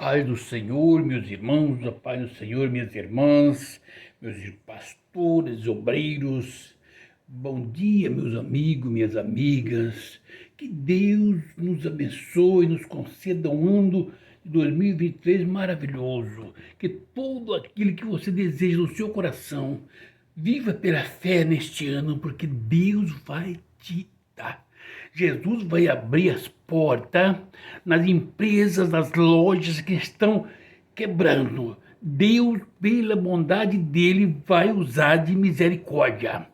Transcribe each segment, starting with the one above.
paz do Senhor, meus irmãos, a paz do Senhor, minhas irmãs, meus pastores, obreiros. Bom dia, meus amigos, minhas amigas. Que Deus nos abençoe, nos conceda um ano de 2023 maravilhoso. Que tudo aquilo que você deseja no seu coração, viva pela fé neste ano, porque Deus vai te dar. Jesus vai abrir as portas nas empresas, nas lojas que estão quebrando. Deus, pela bondade dele, vai usar de misericórdia.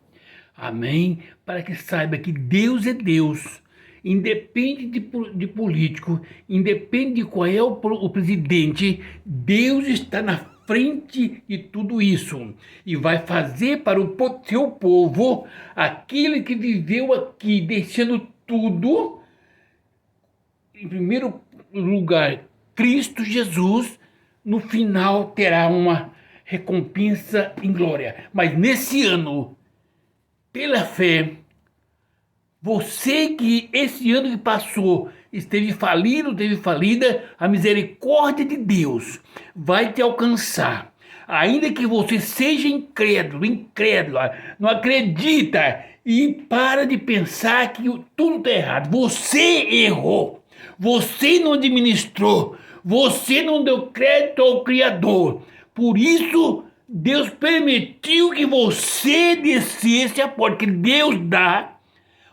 Amém? Para que saiba que Deus é Deus. Independe de político, independe de qual é o presidente, Deus está na frente de tudo isso e vai fazer para o seu povo aquele que viveu aqui, deixando tudo, em primeiro lugar, Cristo Jesus, no final terá uma recompensa em glória. Mas nesse ano, pela fé, você que esse ano que passou esteve falido, esteve falida, a misericórdia de Deus vai te alcançar. Ainda que você seja incrédula, não acredita e para de pensar que tudo está errado. Você errou, você não administrou, você não deu crédito ao Criador. Por isso, Deus permitiu que você descesse a porta, que Deus dá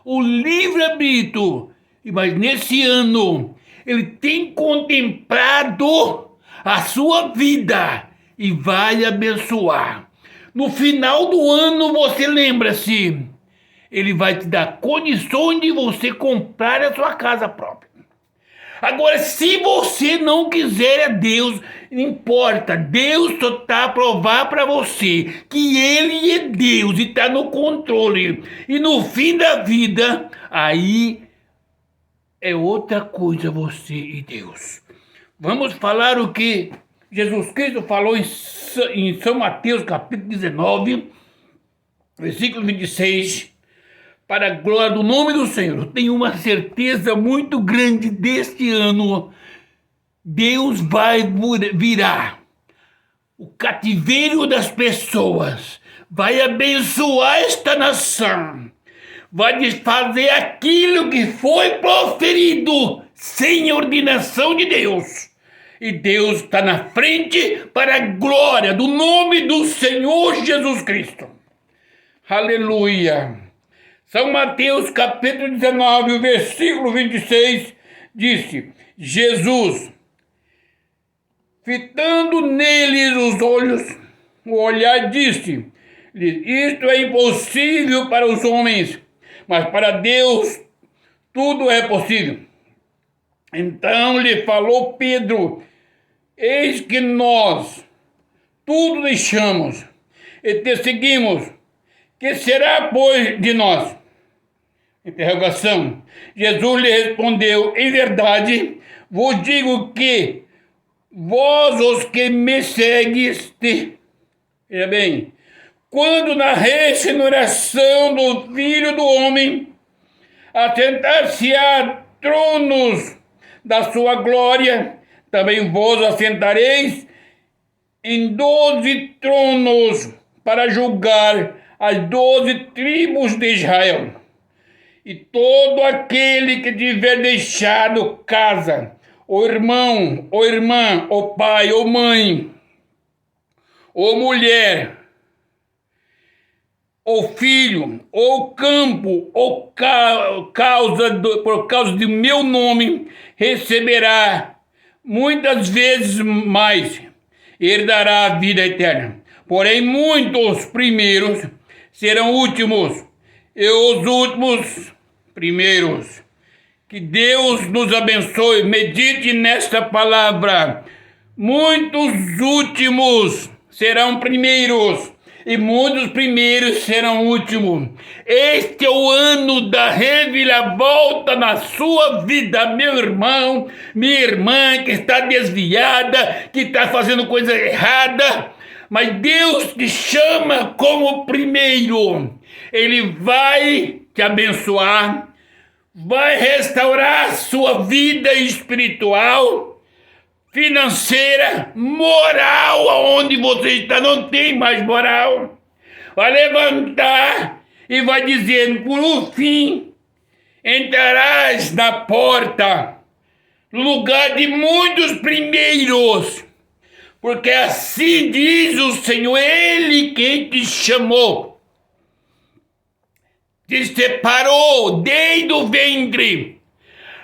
o livre-arbítrio. Mas nesse ano, Ele tem contemplado a sua vida e vai abençoar. No final do ano, você lembra-se, Ele vai te dar condições de você comprar a sua casa própria. Agora, se você não quiser a Deus, não importa, Deus só está a provar para você que Ele é Deus e está no controle. E no fim da vida, aí é outra coisa você e Deus. Vamos falar o que Jesus Cristo falou em São Mateus capítulo 19, versículo 26. Para a glória do nome do Senhor, eu tenho uma certeza muito grande deste ano. Deus vai virar o cativeiro das pessoas, vai abençoar esta nação, vai desfazer aquilo que foi proferido sem ordenação de Deus. E Deus está na frente para a glória do nome do Senhor Jesus Cristo. Aleluia. São Mateus capítulo 19, versículo 26, disse: Jesus, fitando neles os olhos, o olhar disse: isto é impossível para os homens, mas para Deus tudo é possível. Então lhe falou Pedro: eis que nós tudo deixamos e te seguimos. Que será, pois, de nós? Interrogação. Jesus lhe respondeu: em verdade vos digo que vós os que me seguiste, veja bem, quando na regeneração do Filho do Homem assentar-se a tronos da sua glória, também vós assentareis em 12 tronos para julgar as 12 tribos de Israel. E todo aquele que tiver deixado casa, ou irmão, ou irmã, ou pai, ou mãe, ou mulher, ou filho, ou campo, ou por causa do meu nome, receberá muitas vezes mais, herdará a vida eterna. Porém, muitos primeiros serão últimos, e os últimos primeiros. Que Deus nos abençoe. Medite nesta palavra. Muitos últimos serão primeiros, e muitos primeiros serão últimos. Este é o ano da reviravolta na sua vida, meu irmão, minha irmã, que está desviada, que está fazendo coisa errada. Mas Deus te chama como primeiro. Ele vai te abençoar, vai restaurar a sua vida espiritual, financeira, moral, aonde você está, não tem mais moral. Vai levantar e vai dizendo, por fim, entrarás na porta, no lugar de muitos primeiros, porque assim diz o Senhor, Ele quem te chamou, te separou desde o ventre.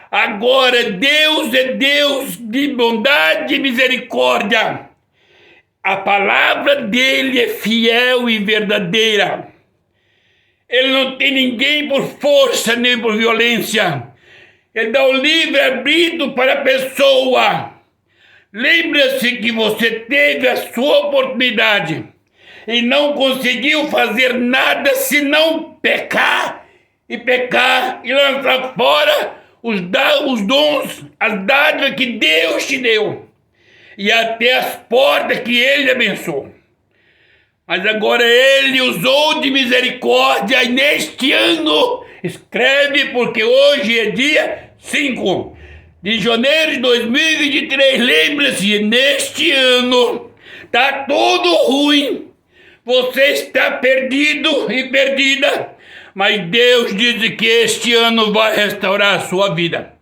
Agora Deus é Deus de bondade e misericórdia. A palavra dele é fiel e verdadeira. Ele não tem ninguém por força nem por violência. Ele dá o livre-arbítrio para a pessoa. Lembra-se que você teve a sua oportunidade e não conseguiu fazer nada senão pecar e lançar fora os dons, as dádivas que Deus te deu e até as portas que Ele abençoou. Mas agora Ele usou de misericórdia e neste ano, escreve porque hoje é dia 5 de janeiro de 2023, lembre-se, neste ano está tudo ruim, você está perdido e perdida, mas Deus diz que este ano vai restaurar a sua vida.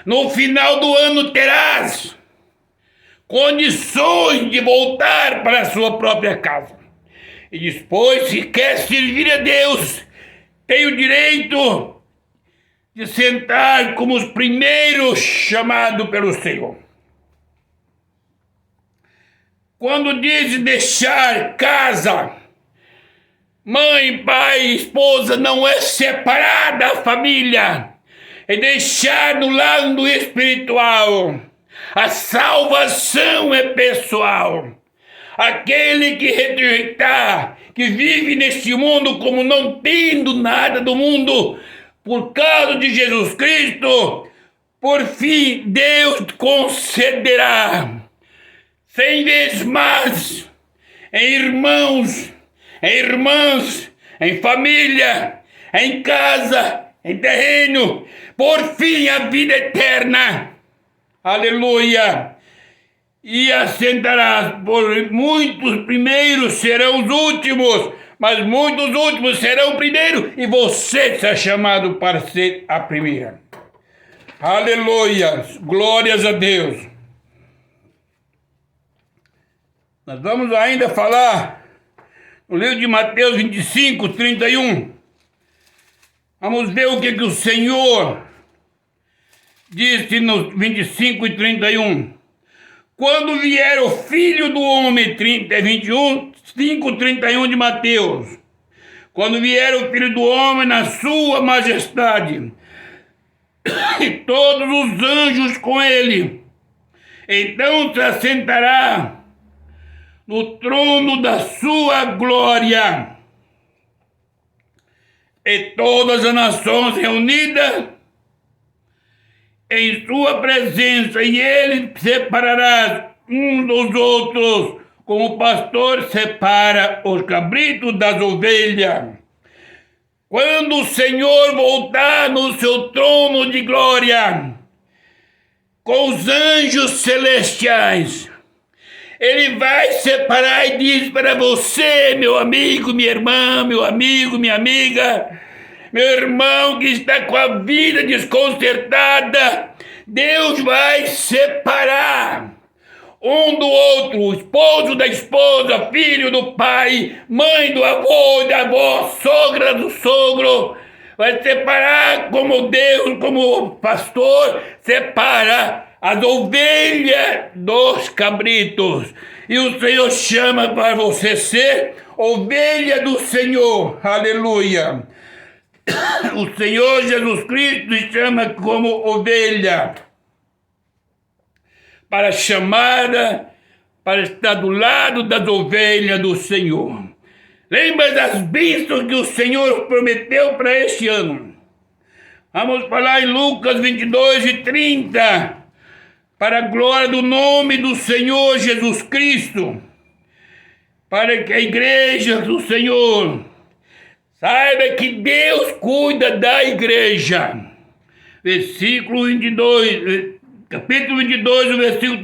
No final do ano terás condições de voltar para a sua própria casa. E depois, se quer servir a Deus, tem o direito de sentar como os primeiros chamados pelo Senhor. Quando diz deixar casa, mãe, pai, esposa, não é separar da família, é deixar no lado espiritual. A salvação é pessoal. Aquele que rejeitar, que vive neste mundo como não tendo nada do mundo, por causa de Jesus Cristo, por fim Deus concederá 100 vezes mais em irmãos, em irmãs, em família, em casa, em terreno, por fim a vida eterna. Aleluia! E assentarás, por muitos primeiros serão os últimos, mas muitos últimos serão primeiros, e você será chamado para ser a primeira. Aleluia! Glórias a Deus! Nós vamos ainda falar no livro de Mateus 25, 31. Vamos ver o que o Senhor disse nos 25 e 31. Quando vier o Filho do Homem, 21, 5, 31 de Mateus. Quando vier o Filho do Homem na sua majestade, e todos os anjos com ele, então se assentará no trono da sua glória. E todas as nações reunidas em sua presença, e ele separará uns dos outros, como o pastor separa os cabritos das ovelhas. Quando o Senhor voltar no seu trono de glória, com os anjos celestiais, ele vai separar e diz para você, meu amigo, minha irmã, meu amigo, minha amiga, meu irmão que está com a vida desconcertada, Deus vai separar um do outro, o esposo da esposa, filho do pai, mãe do avô, da avó, sogra do sogro. Vai separar como Deus, como pastor, separa as ovelhas dos cabritos. E o Senhor chama para você ser ovelha do Senhor. Aleluia. O Senhor Jesus Cristo te chama como ovelha, para chamada, para estar do lado das ovelhas do Senhor. Lembra das bênçãos que o Senhor prometeu para este ano. Vamos falar em Lucas 22 e 30, para a glória do nome do Senhor Jesus Cristo, para que a igreja do Senhor saiba que Deus cuida da igreja. Versículo 22, capítulo 22, o versículo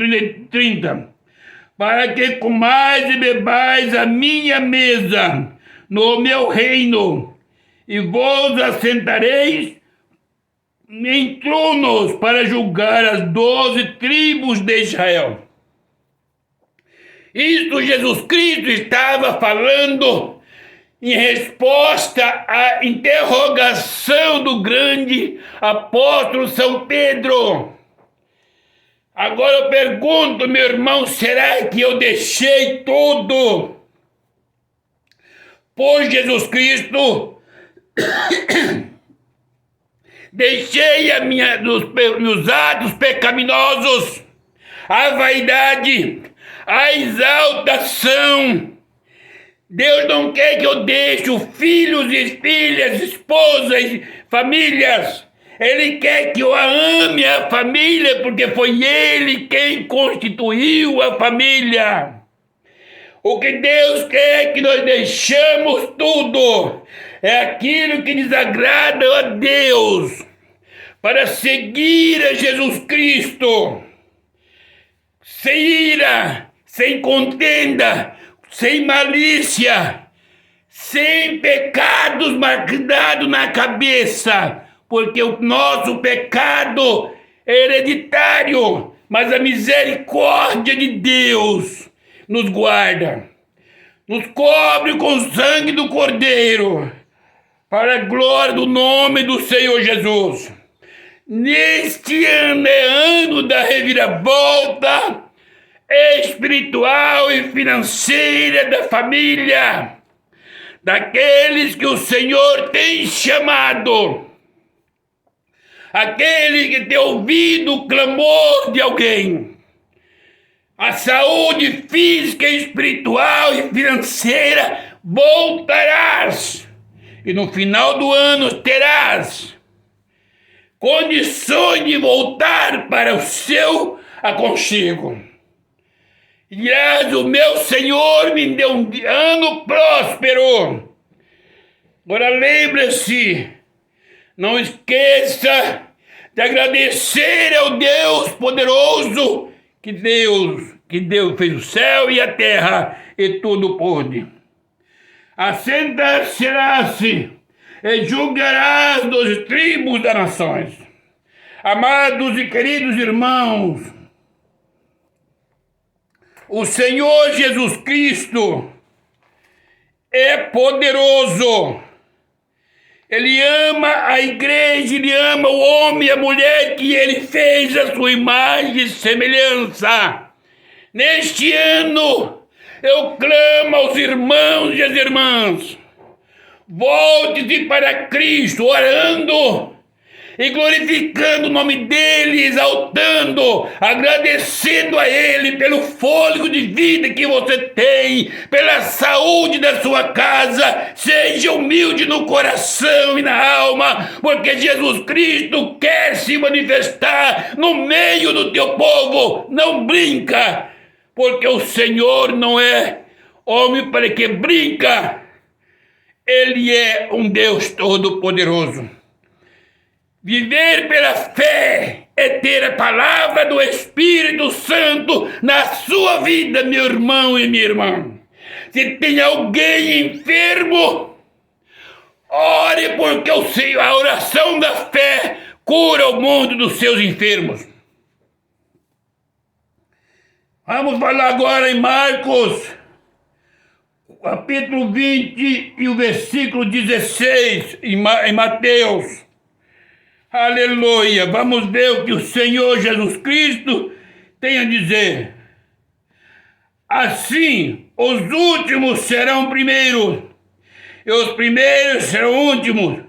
30. Para que comais e bebais a minha mesa no meu reino, e vos assentareis em tronos para julgar as 12 tribos de Israel. Isto Jesus Cristo estava falando em resposta à interrogação do grande apóstolo São Pedro. Agora eu pergunto, meu irmão, será que eu deixei tudo por Jesus Cristo? Deixei meus atos pecaminosos, a vaidade, a exaltação. Deus não quer que eu deixe filhos e filhas, esposas, famílias. Ele quer que eu ame a família, porque foi Ele quem constituiu a família. O que Deus quer é que nós deixamos tudo. É aquilo que desagrada a Deus, para seguir a Jesus Cristo. Sem ira, sem contenda, sem malícia, sem pecados marcados na cabeça, porque o nosso pecado é hereditário, mas a misericórdia de Deus nos guarda, nos cobre com o sangue do Cordeiro, para a glória do nome do Senhor Jesus. Neste ano é ano da reviravolta espiritual e financeira da família, daqueles que o Senhor tem chamado, aqueles que têm ouvido o clamor de alguém. A saúde física, espiritual e financeira voltarás, e no final do ano terás condições de voltar para o seu aconchego. E dirás: o meu Senhor me deu um ano próspero. Agora lembre-se, não esqueça de agradecer ao Deus poderoso, que Deus fez o céu e a terra e tudo pôde. Assentar-se-se e julgarás 12 tribos das nações. Amados e queridos irmãos, o Senhor Jesus Cristo é poderoso. Ele ama a igreja, Ele ama o homem e a mulher que Ele fez a sua imagem e semelhança. Neste ano, eu clamo aos irmãos e às irmãs: volte-se para Cristo, orando e glorificando o nome dEle, exaltando, agradecendo a Ele pelo fôlego de vida que você tem, pela saúde da sua casa. Seja humilde no coração e na alma, porque Jesus Cristo quer se manifestar no meio do teu povo. Não brinca, porque o Senhor não é homem para que brinca. Ele é um Deus todo-poderoso. Viver pela fé é ter a palavra do Espírito Santo na sua vida, meu irmão e minha irmã. Se tem alguém enfermo, ore, porque o Senhor, a oração da fé cura o mundo dos seus enfermos. Vamos falar agora em Marcos, capítulo 20 e o versículo 16, em Mateus. Aleluia! Vamos ver o que o Senhor Jesus Cristo tem a dizer. Assim, os últimos serão primeiros, e os primeiros serão últimos,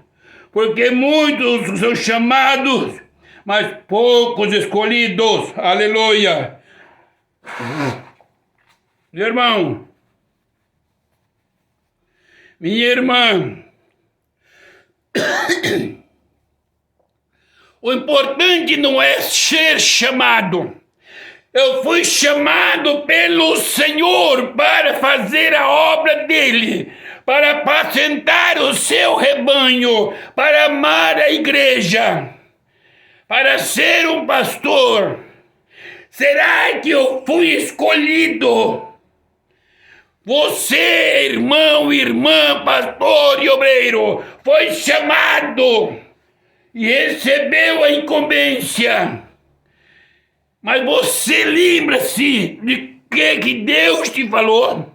porque muitos são chamados, mas poucos escolhidos. Aleluia! Meu irmão, minha irmã, o importante não é ser chamado. Eu fui chamado pelo Senhor para fazer a obra dele, para apacentar o seu rebanho, para amar a igreja, para ser um pastor. Será que eu fui escolhido? Você, irmão, irmã, pastor e obreiro, foi chamado e recebeu a incumbência. Mas você lembra-se de que Deus te falou?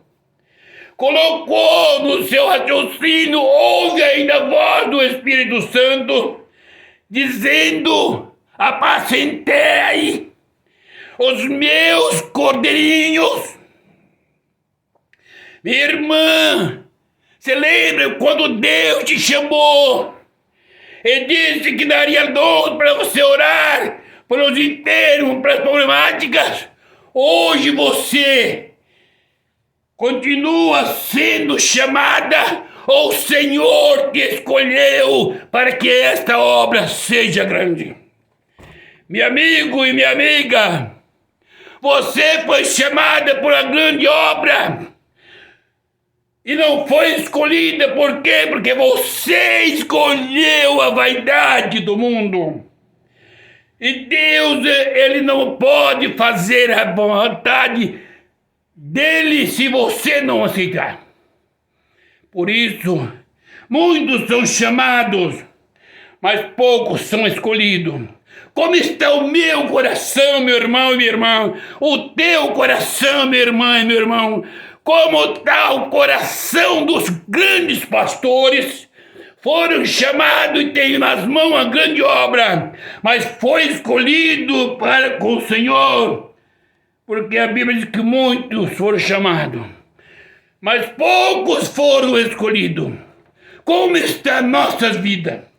Colocou no seu raciocínio, ouve ainda a voz do Espírito Santo, dizendo: apacentei os meus cordeirinhos. Minha irmã, você lembra quando Deus te chamou? Ele disse que daria dom para você orar pelos enfermos, para as problemáticas. Hoje você continua sendo chamada, ou o Senhor te escolheu para que esta obra seja grande. Meu amigo e minha amiga, você foi chamada por uma grande obra. E não foi escolhida por quê? Porque você escolheu a vaidade do mundo. E Deus, Ele não pode fazer a vontade dele se você não aceitar. Por isso, muitos são chamados, mas poucos são escolhidos. Como está o meu coração, meu irmão e minha irmã? O teu coração, minha irmã e meu irmão? Como está o coração dos grandes pastores? Foram chamados e têm nas mãos a grande obra, mas foi escolhido para com o Senhor, porque a Bíblia diz que muitos foram chamados, mas poucos foram escolhidos. Como está a nossa vida?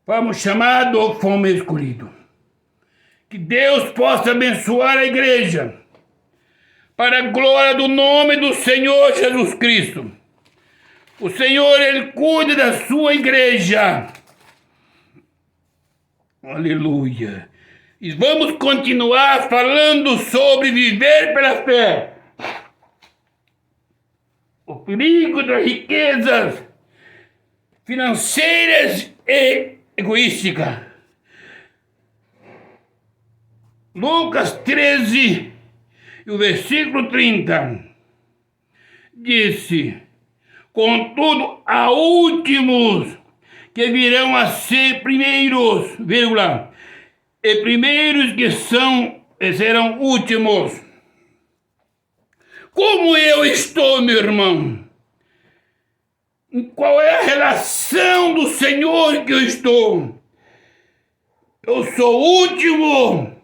Fomos chamados ou fomos escolhidos? Que Deus possa abençoar a igreja, para a glória do nome do Senhor Jesus Cristo. O Senhor, Ele cuida da sua igreja. Aleluia. E vamos continuar falando sobre viver pela fé. O perigo das riquezas financeiras e egoísticas. Lucas 13, e o versículo 30, disse: contudo, há últimos que virão a ser primeiros, vírgula, e primeiros que serão últimos. Como eu estou, meu irmão? Qual é a relação do Senhor que eu estou? Eu sou o último.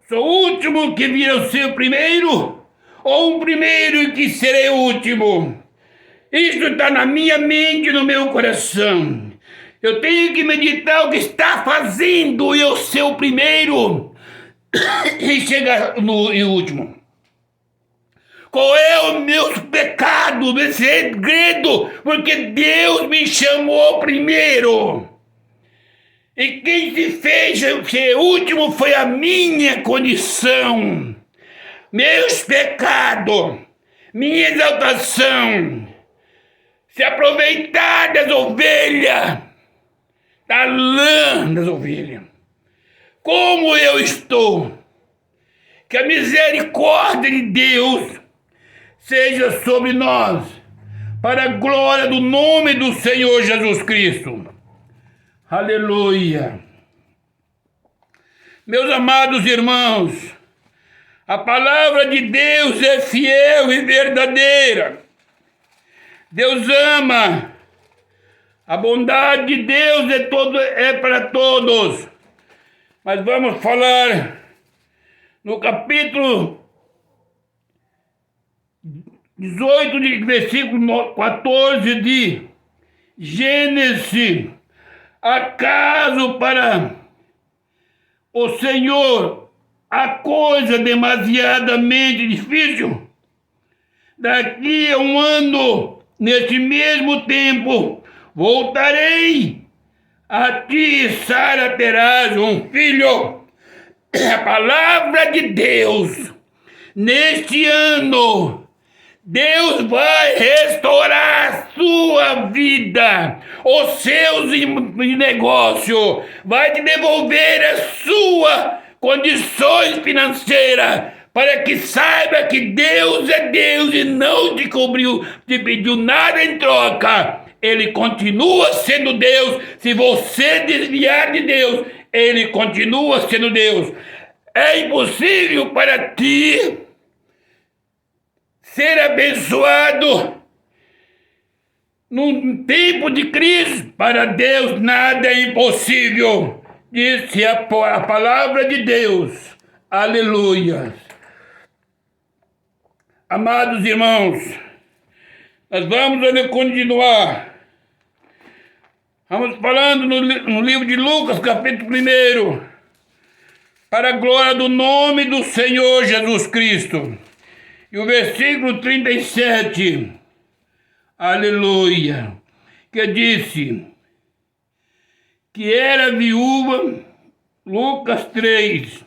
Sou o último que virá ser o primeiro, ou um primeiro que serei o último? Isso está na minha mente e no meu coração. Eu tenho que meditar o que está fazendo eu ser o primeiro e chegar no último. Qual é o meu pecado, o meu segredo? Porque Deus me chamou primeiro. E quem se fez ser último foi a minha condição, meus pecados, minha exaltação. Se aproveitar das ovelhas, da lã das ovelhas. Como eu estou? Que a misericórdia de Deus seja sobre nós, para a glória do nome do Senhor Jesus Cristo. Aleluia. Meus amados irmãos, a palavra de Deus é fiel e verdadeira. Deus ama. A bondade de Deus é para todos. Mas vamos falar no capítulo 18, versículo 14 de Gênesis. Acaso para o Senhor a coisa demasiadamente difícil? Daqui a um ano, neste mesmo tempo, voltarei a ti, Sara, terás um filho. A palavra de Deus, neste ano, Deus vai restaurar a sua vida, os seus negócios, vai te devolver as suas condições financeiras, para que saiba que Deus é Deus e não te cobriu, te pediu nada em troca. Ele continua sendo Deus. Se você desviar de Deus, Ele continua sendo Deus. É impossível para ti ser abençoado num tempo de crise. Para Deus nada é impossível, disse a palavra de Deus. Aleluia. Amados irmãos, nós vamos continuar. Vamos falando no livro de Lucas, capítulo 1, para a glória do nome do Senhor Jesus Cristo. E o versículo 37, aleluia, que disse que era viúva, Lucas 3,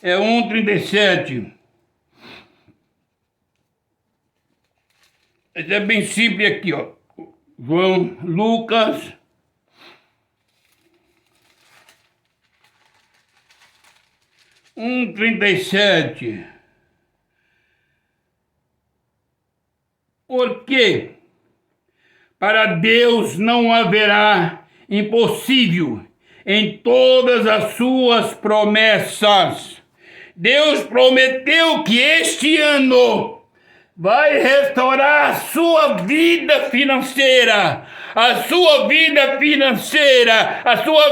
37. Esse é bem simples aqui, ó. Lucas 1:37. Porque para Deus não haverá impossível em todas as suas promessas. Deus prometeu que este ano vai restaurar a sua vida financeira, a sua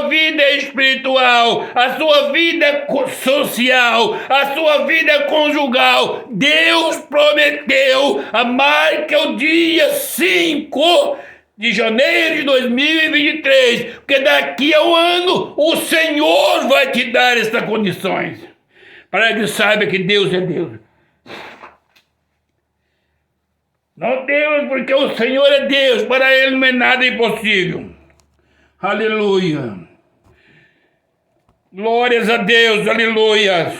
vida espiritual, a sua vida social, a sua vida conjugal. Deus prometeu, a marca o dia 5 de janeiro de 2023, porque daqui a um ano o Senhor vai te dar estas condições, para que saiba que Deus é Deus. Não temos, porque o Senhor é Deus, para Ele não é nada impossível. Aleluia. Glórias a Deus, aleluia.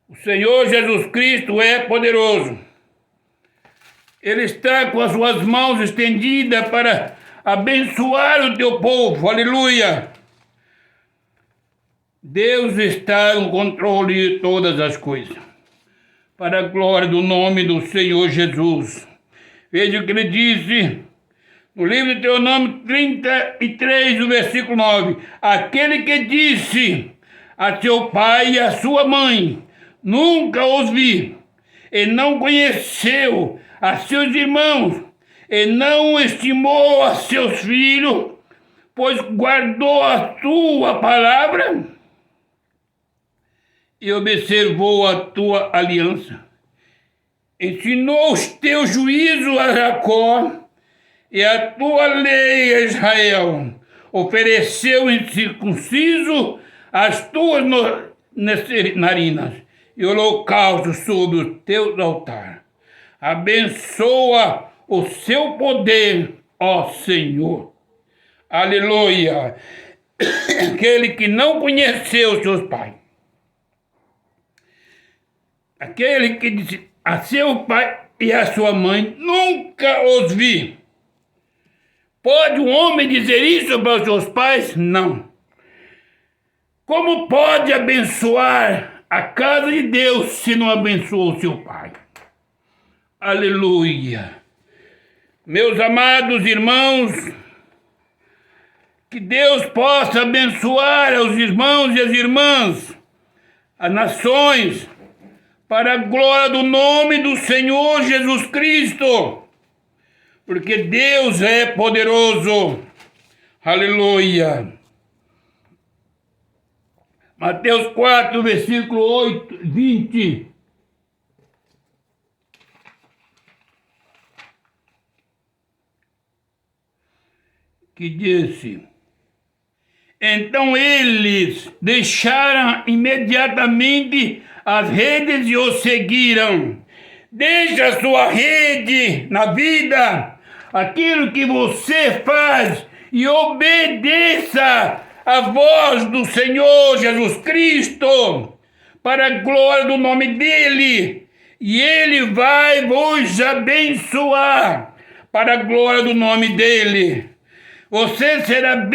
O Senhor Jesus Cristo é poderoso. Ele está com as suas mãos estendidas para abençoar o teu povo, aleluia. Deus está no controle de todas as coisas, para a glória do nome do Senhor Jesus. Veja o que ele disse no livro de Deuteronômio 33, o versículo 9. Aquele que disse a seu pai e a sua mãe, nunca os vi, e não conheceu a seus irmãos, e não estimou a seus filhos, pois guardou a tua palavra e observou a tua aliança, ensinou os teus juízos a Jacó e a tua lei a Israel, ofereceu em circunciso as tuas narinas e holocausto sobre o teu altar. Abençoa o seu poder, ó Senhor. Aleluia. Aquele que não conheceu seus pais, aquele que disse a seu pai e a sua mãe, nunca os vi. Pode um homem dizer isso para os seus pais? Não. Como pode abençoar a casa de Deus se não abençoou o seu pai? Aleluia. Meus amados irmãos, que Deus possa abençoar os irmãos e as irmãs, as nações, para a glória do nome do Senhor Jesus Cristo, porque Deus é poderoso. Aleluia. Mateus 4, versículo 8, 20. Que disse: então eles deixaram imediatamente as redes e o seguiram. Deixe a sua rede na vida, aquilo que você faz, e obedeça a voz do Senhor Jesus Cristo, para a glória do nome dele. e Ele vai vos abençoar para a glória do nome dEle. Você será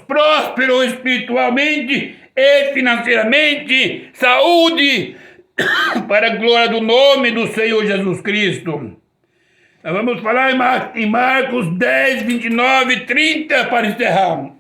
próspero espiritualmente e financeiramente, saúde, para a glória do nome do Senhor Jesus Cristo. Nós vamos falar em Marcos 10, 29 e 30 para encerrar.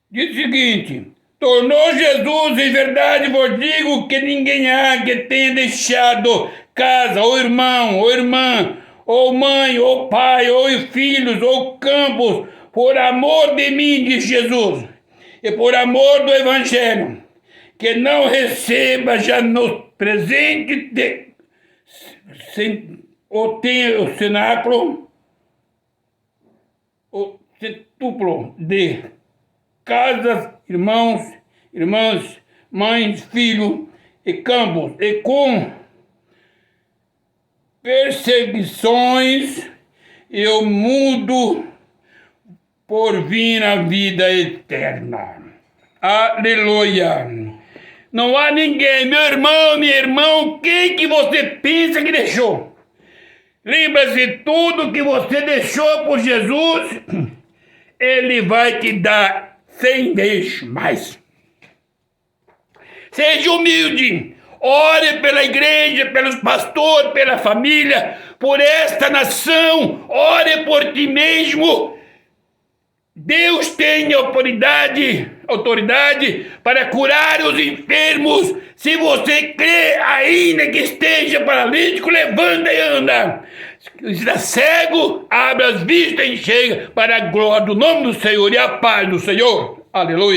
Diz o seguinte: tornou Jesus, em verdade vos digo que ninguém há que tenha deixado casa, ou irmão, ou irmã, ou mãe, ou pai, ou filhos, ou campos, por amor de mim, diz Jesus, e por amor do Evangelho, que não receba já no presente o cenáculo, o centúplo de casas, irmãos, irmãs, mães, filhos e campos, e com perseguições e o mundo por vir a vida eterna. Aleluia! Não há ninguém, meu irmão, minha irmã, o que você pensa que deixou? Lembra-se, tudo que você deixou por Jesus, Ele vai te dar 100 vezes mais. Seja humilde, ore pela igreja, pelos pastores, pela família, por esta nação, ore por ti mesmo. Deus tem autoridade para curar os enfermos. Se você crê, ainda que esteja paralítico, levanta e anda. Se está cego, abre as vistas e enxerga, para a glória do nome do Senhor e a paz do Senhor. Aleluia.